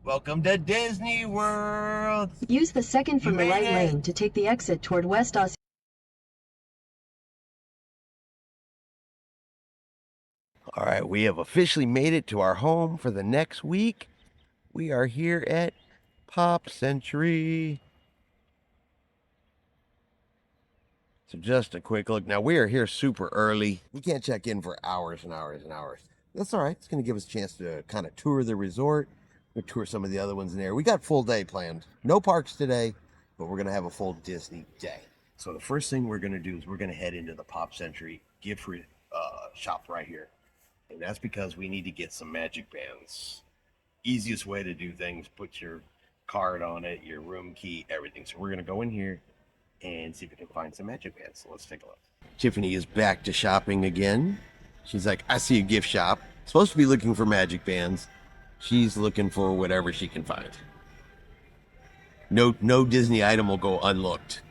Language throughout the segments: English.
Welcome to Disney World. Use the second You from the made right it. lane to take the exit toward West Os. All right, we have officially made it to our home for the next week. We are here at Pop Century. So just a quick look. Now we are here super early. We can't check in for hours and hours and hours. That's all right. It's going to give us a chance to kind of tour the resort. We'll tour some of the other ones in there. We got full day planned. No parks today, but we're going to have a full Disney day. So the first thing we're going to do is we're going to head into the Pop Century gift shop right here. And that's because we need to get some magic bands. Easiest way to do things, put your card on it, your room key, everything. So we're going to go in here and see if we can find some magic bands. So let's take a look. Tiffany is back to shopping again. She's like, I see a gift shop. Supposed to be looking for magic bands. She's looking for whatever she can find. No Disney item will go unlooked.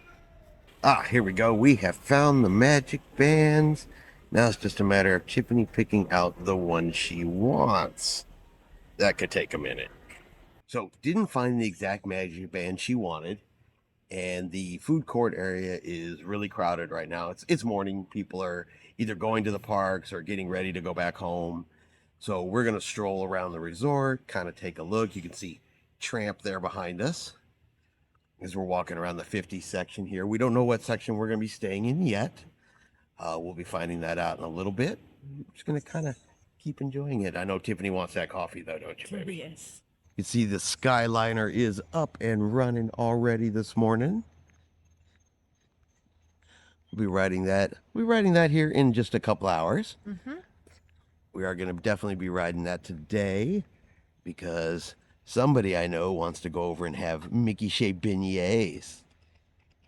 Ah, here we go. We have found the magic bands. Now it's just a matter of Tiffany picking out the one she wants. That could take a minute. So, didn't find the exact magic band she wanted. And the food court area is really crowded right now. It's morning. People are either going to the parks or getting ready to go back home. So we're going to stroll around the resort, kind of take a look. You can see Tramp there behind us as we're walking around the 50 section here. We don't know what section we're going to be staying in yet. We'll be finding that out in a little bit. I'm just going to kind of keep enjoying it. I know Tiffany wants that coffee though, don't you, baby? Yes. You see the Skyliner is up and running already this morning. We'll be riding that. We'll be riding that here in just a couple hours. We are going to definitely be riding that today because somebody I know wants to go over and have Mickey-shaped beignets.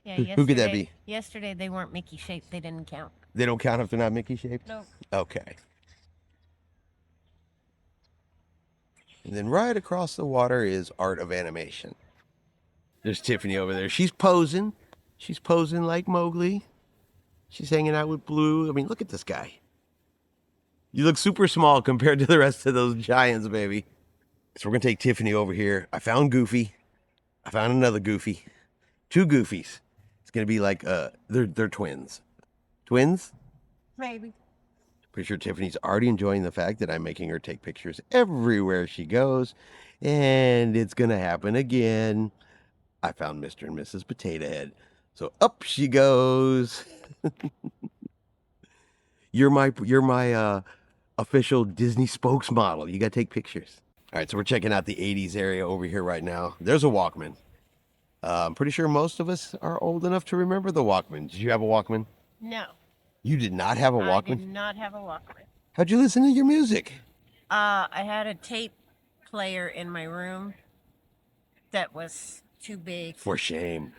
Yeah, Who could that be? Yesterday they weren't Mickey shaped. They didn't count. They don't count if they're not Mickey-shaped? No. Okay. And then right across the water is Art of Animation. There's Tiffany over there. She's posing. She's posing like Mowgli. She's hanging out with Blue. I mean, look at this guy. You look super small compared to the rest of those giants, baby. So we're going to take Tiffany over here. I found Goofy. I found another Goofy. Two Goofies. It's going to be like, they're twins. Twins? Maybe. Pretty sure Tiffany's already enjoying the fact that I'm making her take pictures everywhere she goes. And it's going to happen again. I found Mr. and Mrs. Potato Head. So up she goes. You're my official Disney spokesmodel. You got to take pictures. All right, so we're checking out the 80s area over here right now. There's a Walkman. I'm pretty sure most of us are old enough to remember the Walkman. Did you have a Walkman? No. You did not have a I Walkman? did not have a Walkman. How'd you listen to your music? I had a tape player in my room that was too big. For shame.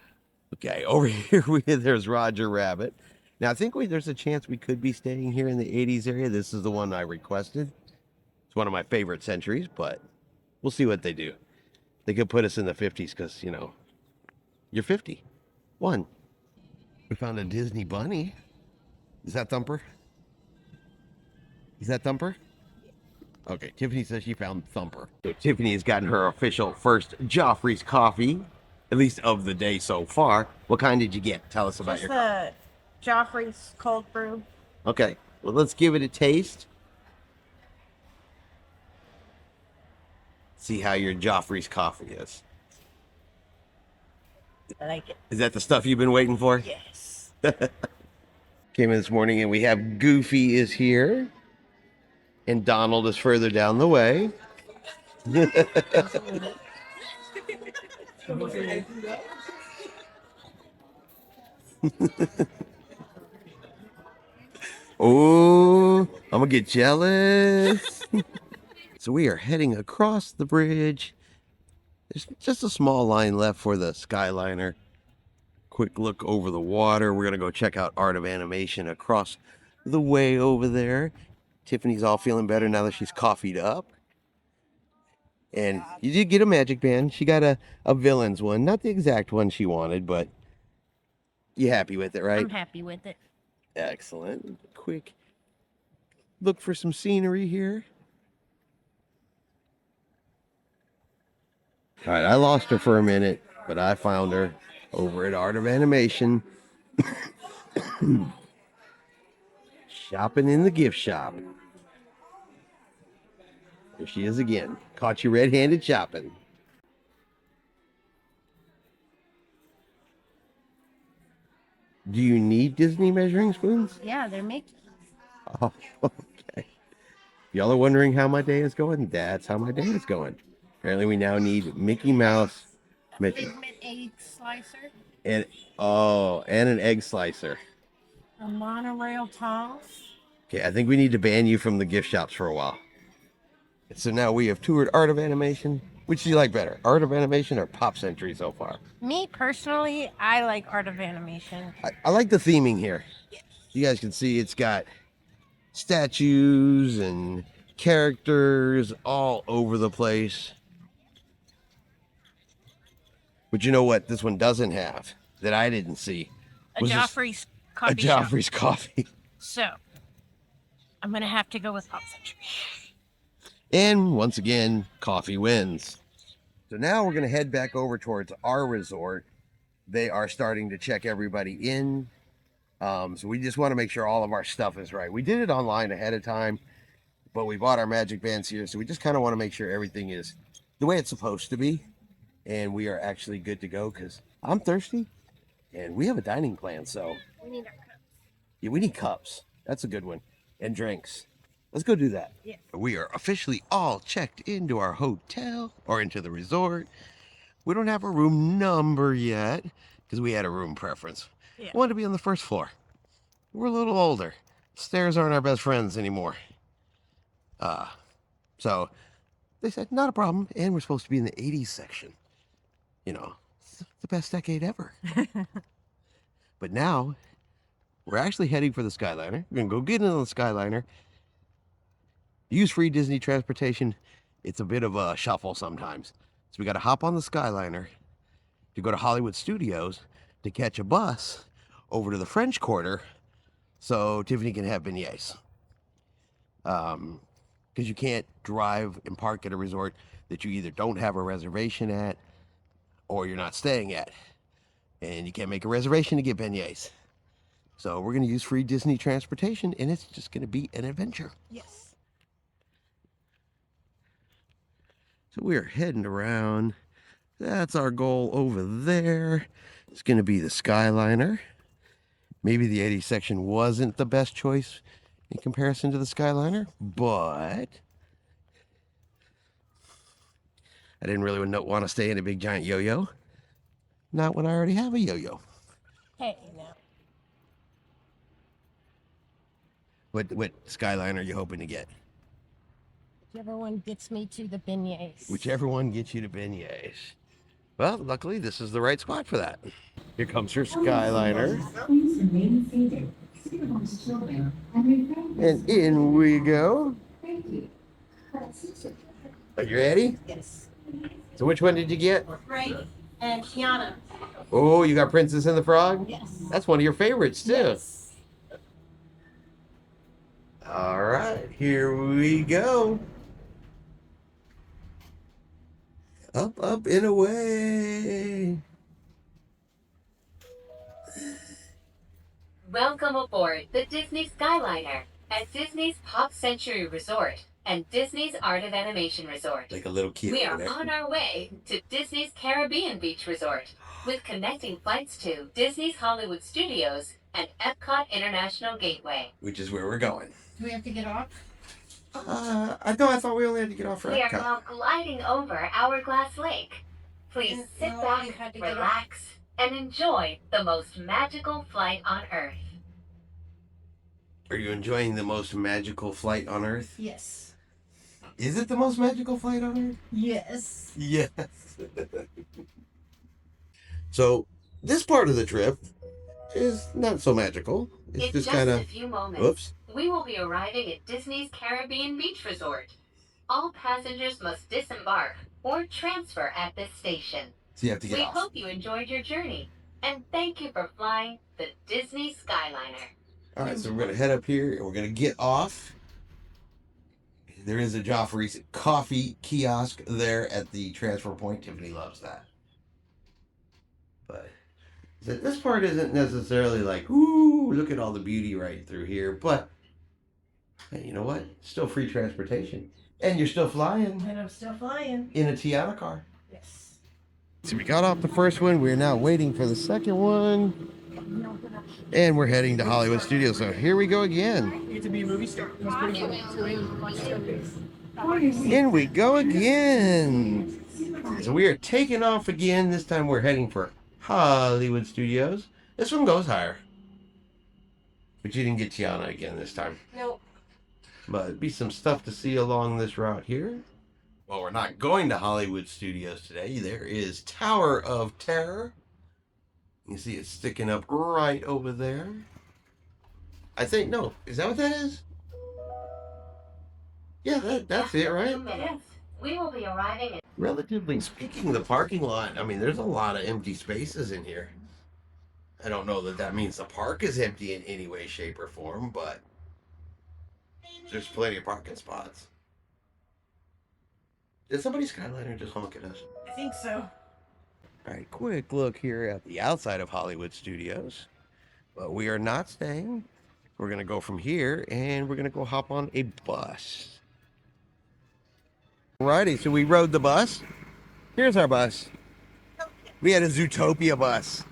Okay, over here there's Roger Rabbit. Now I think there's a chance we could be staying here in the 80s area. This is the one I requested. It's one of my favorite centuries, but we'll see what they do. They could put us in the 50s because, you know, you're 50. One. We found a Disney bunny. Is that Thumper? Is that Thumper? Okay, Tiffany says she found Thumper. So Tiffany has gotten her official first Joffrey's coffee, at least of the day so far. What kind did you get? Tell us about Just your coffee. the Joffrey's cold brew. Okay, well, let's give it a taste. See how your Joffrey's coffee is. I like it. Is that the stuff you've been waiting for? Yes. Came in this morning and we have Goofy is here. And Donald is further down the way. Oh, I'm gonna get jealous. So we are heading across the bridge. There's just a small line left for the Skyliner. Quick look over the water. We're gonna go check out Art of Animation across the way over there. Tiffany's all feeling better now that she's coffeeed up. And you did get a magic band. She got a villain's one. Not the exact one she wanted, but you happy with it, right? I'm happy with it. Excellent. Quick look for some scenery here. All right, I lost her for a minute, but I found her over at Art of Animation, shopping in the gift shop. There she is again. Caught you red-handed shopping. Do you need Disney measuring spoons? Yeah, they're Mickey. Oh, okay. Y'all are wondering how my day is going? That's how my day is going. Apparently, we now need Mickey Mouse measuring. Figment egg slicer. And and an egg slicer. A monorail tongs. Okay, I think we need to ban you from the gift shops for a while. So now we have toured Art of Animation. Which do you like better, Art of Animation or Pop Century so far? Me personally, I like Art of Animation. I like the theming here. You guys can see it's got statues and characters all over the place. But you know what this one doesn't have that I didn't see? A Joffrey's coffee a Joffrey's coffee. So, I'm going to have to go with Pop Century. And once again, coffee wins. So now we're going to head back over towards our resort. They are starting to check everybody in. So we just want to make sure all of our stuff is right. We did it online ahead of time, but we bought our magic bands here. So we just kind of want to make sure everything is the way it's supposed to be. And we are actually good to go because I'm thirsty and we have a dining plan. So We need our cups. yeah, we need cups. That's a good one. And drinks. Let's go do that. Yeah. We are officially all checked into our hotel or into the resort. We don't have a room number yet because we had a room preference. Yeah. We want to be on the first floor. We're a little older. Stairs aren't our best friends anymore. So they said, not a problem. And we're supposed to be in the 80s section. You know, it's the best decade ever. But now we're actually heading for the Skyliner. We're going to go get into the Skyliner. Use free Disney transportation. It's a bit of a shuffle sometimes. So we got to hop on the Skyliner to go to Hollywood Studios to catch a bus over to the French Quarter so Tiffany can have beignets. Because you can't drive and park at a resort that you either don't have a reservation at or you're not staying at. And you can't make a reservation to get beignets. So we're going to use free Disney transportation, and it's just going to be an adventure. Yes. So we're heading around. That's our goal over there. It's going to be the Skyliner. Maybe the 80 section wasn't the best choice in comparison to the Skyliner, but I didn't really want to stay in a big giant yo-yo. Not when I already have a yo-yo. Hey, now. What Skyliner are you hoping to get? Whichever one gets me to the beignets. Whichever one gets you to beignets. Well, luckily this is the right spot for that. Here comes her Skyliner. And in we go. Are you ready? Yes. So which one did you get? Ray and Kiana. Oh, you got Princess and the Frog? Yes. That's one of your favorites too. Yes. All right, here we go. Up, up, and away. Welcome aboard the Disney Skyliner at Disney's Pop Century Resort and Disney's Art of Animation Resort. Like a little kid. We are on our way to Disney's Caribbean Beach Resort with connecting flights to Disney's Hollywood Studios and Epcot International Gateway. Which is where we're going. Do we have to get off? I thought we only had to get off for We are Epcot. now gliding over Hourglass Lake. Please sit No, you back, had to get relax, and enjoy the most magical flight on Earth. Are you enjoying the most magical flight on Earth? Yes. Is it the most magical flight on Earth? Yes. Yes. So, this part of the trip is not so magical. It's In just just kind a of, few moments, whoops. we will be arriving at Disney's Caribbean Beach Resort. All passengers must disembark or transfer at this station. So you have to get We off. hope you enjoyed your journey, and thank you for flying the Disney Skyliner. All right, so we're going to head up here and we're going to get off. There is a Joffrey's coffee kiosk there at the transfer point. Tiffany loves that. But this part isn't necessarily like, ooh, look at all the beauty right through here. But hey, you know what? Still free transportation. And you're still flying. And I'm still flying. In a Tiana car. Yes. So we got off the first one. We're now waiting for the second one. And we're heading to Hollywood Studios. So here we go again. You get to be a movie star. That's pretty cool. In we go again. So we are taking off again. This time we're heading for Hollywood Studios. This one goes higher. But you didn't get Tiana again this time. Nope. But it'd be some stuff to see along this route here. Well, we're not going to Hollywood Studios today. There is Tower of Terror. You see it sticking up right over there. I think, no, is that what that is? Yeah, that's it, right? 2 minutes. We will be arriving at Relatively speaking, the parking lot, I mean, there's a lot of empty spaces in here. I don't know that that means the park is empty in any way, shape, or form, but there's plenty of parking spots. Did somebody skyline or just honk at us? I think so. All right, quick look here at the outside of Hollywood Studios. But we are not staying. We're going to go from here and we're going to go hop on a bus. Alrighty, so we rode the bus. Here's our bus. We had a Zootopia bus.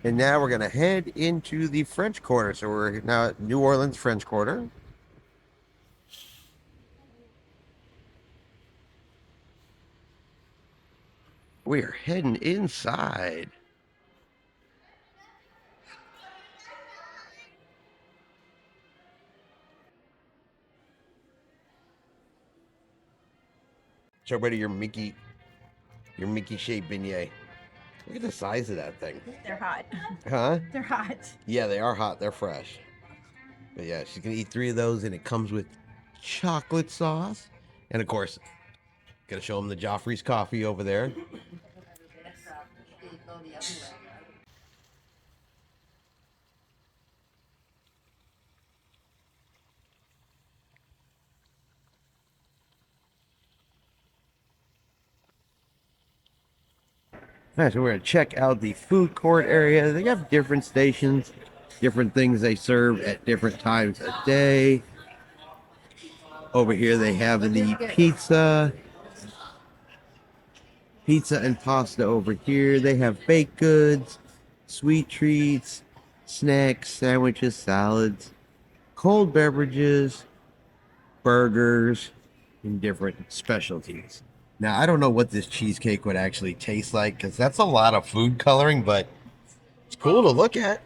And now we're going to head into the French Quarter. So we're now at New Orleans French Quarter. We are heading inside. Show everybody your Mickey shaped beignet. Look at the size of that thing. They're hot. Huh? They're hot. Yeah, they are hot. They're fresh. But yeah, she's gonna eat 3 of those, and it comes with chocolate sauce. And of course, gonna show them the Joffrey's coffee over there. Alright, so we're gonna check out the food court area. They have different stations, different things they serve at different times a day. Over here they have the pizza and pasta over here. They have baked goods, sweet treats, snacks, sandwiches, salads, cold beverages, burgers, and different specialties. Now, I don't know what this cheesecake would actually taste like because that's a lot of food coloring, but it's cool to look at.